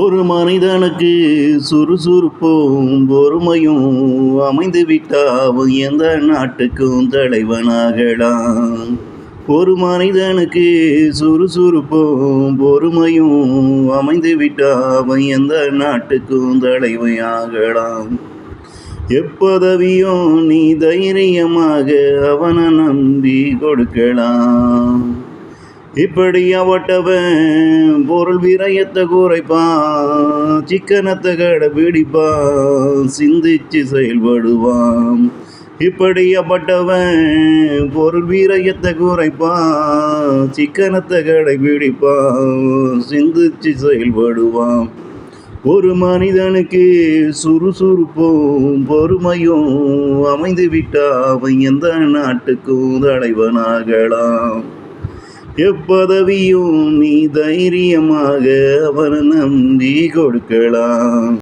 ஒரு மனிதனுக்கு சுறுசுறுப்பும் பொறுமையும் அமைந்து விட்டால் அவன் எந்த நாட்டுக்கும் தலைவனாகலாம். ஒரு மனிதனுக்கு சுறுசுறுப்பும் பொறுமையும் அமைந்து விட்டால் அவன் எந்த நாட்டுக்கும் தலைவனாகலாம். எப்பதவியும் நீ தைரியமாக அவனை நம்பி கொடுக்கலாம். இப்படியாவட்டவன் பொருள் விரயத்தை குறைப்பான், சிக்கனத்தை கடைபிடிப்பான், சிந்திச்சு செயல்படுவான். இப்படியாப்பட்டவன் பொருள் விரயத்தை குறைப்பான், சிக்கனத்தை கடைபிடிப்பான், சிந்திச்சு செயல்படுவான். ஒரு மனிதனுக்கு சுறுசுறுப்பும் பொறுமையும் அமைந்து விட்டால் அவன் எந்த நாட்டுக்கும் தலைவனாகலாம். எப்பதவியும் நீ தைரியமாக அவனை நம்பி கொடுக்கலாம்.